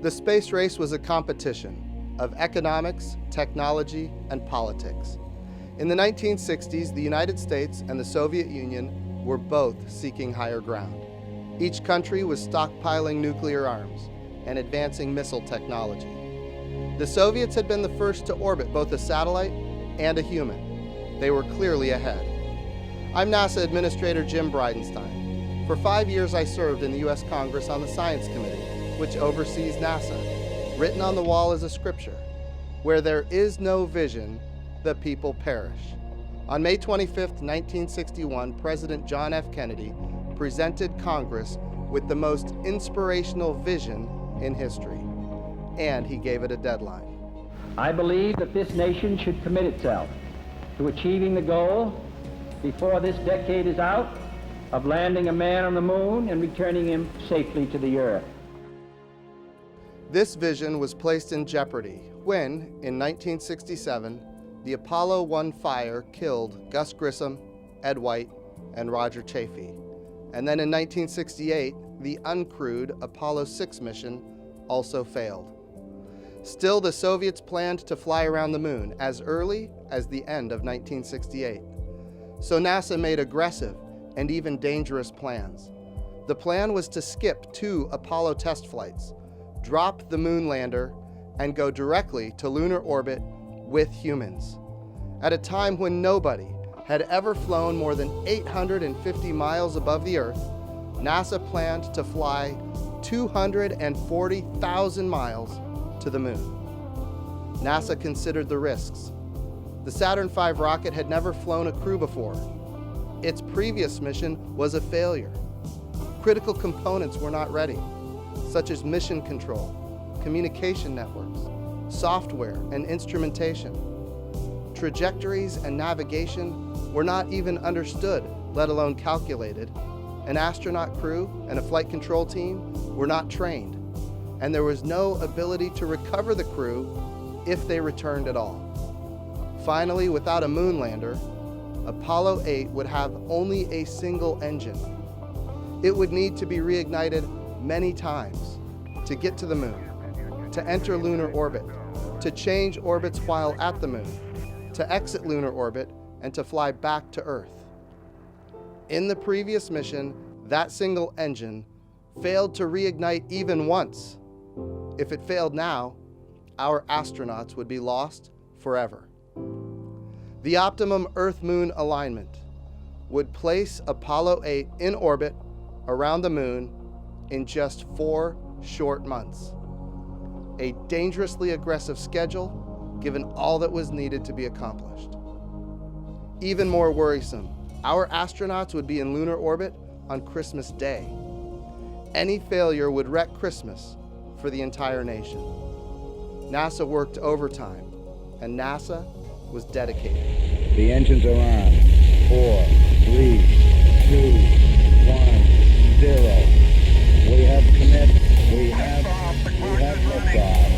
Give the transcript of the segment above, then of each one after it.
The space race was a competition of economics, technology, and politics. In the 1960s, the United States and the Soviet Union were both seeking higher ground. Each country was stockpiling nuclear arms and advancing missile technology. The Soviets had been the first to orbit both a satellite and a human. They were clearly ahead. I'm NASA Administrator Jim Bridenstine. For 5 years, I served in the U.S. Congress on the Science Committee, which oversees NASA. Written on the wall is a scripture: where there is no vision, the people perish. On May 25, 1961, President John F. Kennedy presented Congress with the most inspirational vision in history, and he gave it a deadline. I believe that this nation should commit itself to achieving the goal before this decade is out of landing a man on the moon and returning him safely to the Earth. This vision was placed in jeopardy when, in 1967, the Apollo 1 fire killed Gus Grissom, Ed White, and Roger Chaffee. And then in 1968, the uncrewed Apollo 6 mission also failed. Still, the Soviets planned to fly around the moon as early as the end of 1968. So NASA made aggressive and even dangerous plans. The plan was to skip 2 Apollo test flights, drop the moon lander, and go directly to lunar orbit with humans. At a time when nobody had ever flown more than 850 miles above the Earth, NASA planned to fly 240,000 miles to the moon. NASA considered the risks. The Saturn V rocket had never flown a crew before. Its previous mission was a failure. Critical components were not ready, such as mission control, communication networks, software and instrumentation. Trajectories and navigation were not even understood, let alone calculated. An astronaut crew and a flight control team were not trained, and there was no ability to recover the crew if they returned at all. Finally, without a moon lander, Apollo 8 would have only a single engine. It would need to be reignited many times to get to the moon, to enter lunar orbit, to change orbits while at the moon, to exit lunar orbit, and to fly back to Earth. In the previous mission, that single engine failed to reignite even once. If it failed now, our astronauts would be lost forever. The optimum Earth-Moon alignment would place Apollo 8 in orbit around the moon in just 4 short months. A dangerously aggressive schedule, given all that was needed to be accomplished. Even more worrisome, our astronauts would be in lunar orbit on Christmas Day. Any failure would wreck Christmas for the entire nation. NASA worked overtime, and NASA was dedicated. The engines are on. 4, 3, 2, 1, 0. We have commit. We have liftoff.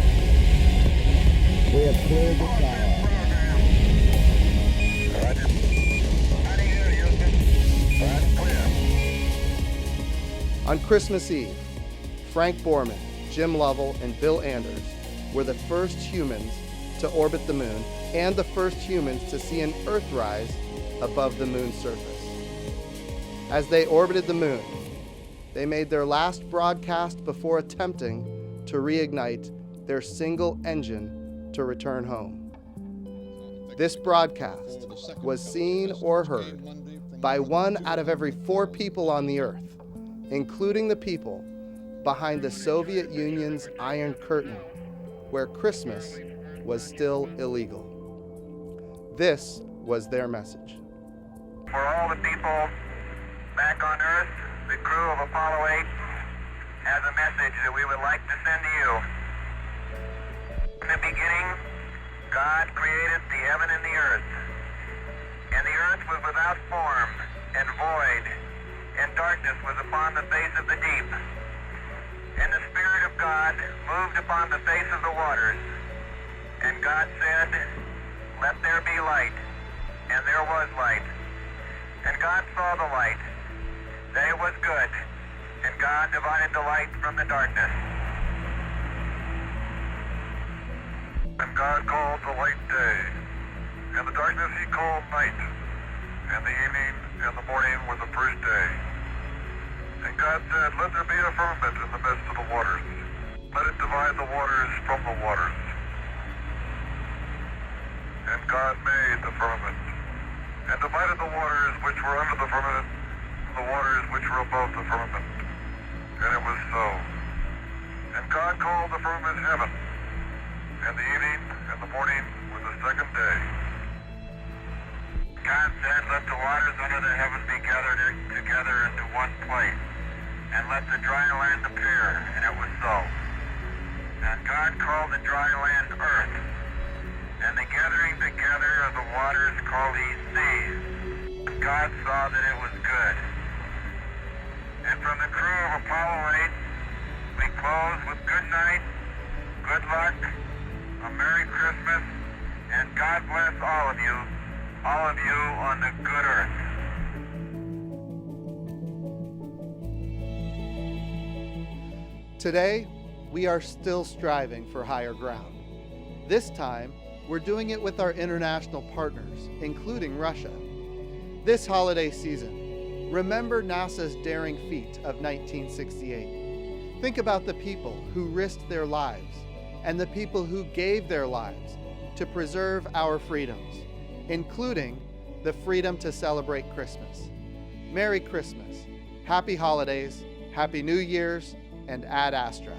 We have cleared the tower. On Christmas Eve, Frank Borman, Jim Lovell, and Bill Anders were the first humans to orbit the moon and the first humans to see an Earthrise above the moon's surface. As they orbited the moon, they made their last broadcast before attempting to reignite their single engine to return home. This broadcast was seen or heard by 1 out of every 4 people on the Earth, including the people behind the Soviet Union's Iron Curtain, where Christmas was still illegal. This was their message. For all the people back on Earth, the crew of Apollo 8 has a message that we would like to send to you. In the beginning, God created the heaven and the earth. And the earth was without form and void, and darkness was upon the face of the deep. And the Spirit of God moved upon the face of the waters. And God said, "Let there be light." And there was light. And God saw the light, that it was good. And God divided the light from the darkness. And God called the light day, and the darkness he called night, and the evening and the morning were the first day. And God said, let there be a firmament in the midst of the waters. Let it divide the waters from the waters. And God made the firmament, and divided the waters which were under the firmament from the waters which were above the firmament. And it was so. And God called the firmament heaven, and the evening and the morning were the second day. God said, let the waters under the heaven be gathered together into one place, and let the dry land appear, and it was so. And God called the dry land earth, and the gathering together of the waters called he seas. And God saw that it was good. And from the crew of Apollo 8, we close with good night, good luck, a Merry Christmas, and God bless all of you on the good earth. Today, we are still striving for higher ground. This time, we're doing it with our international partners, including Russia. This holiday season, remember NASA's daring feat of 1968. Think about the people who risked their lives and the people who gave their lives to preserve our freedoms, including the freedom to celebrate Christmas. Merry Christmas, Happy Holidays, Happy New Year's, and Ad Astra.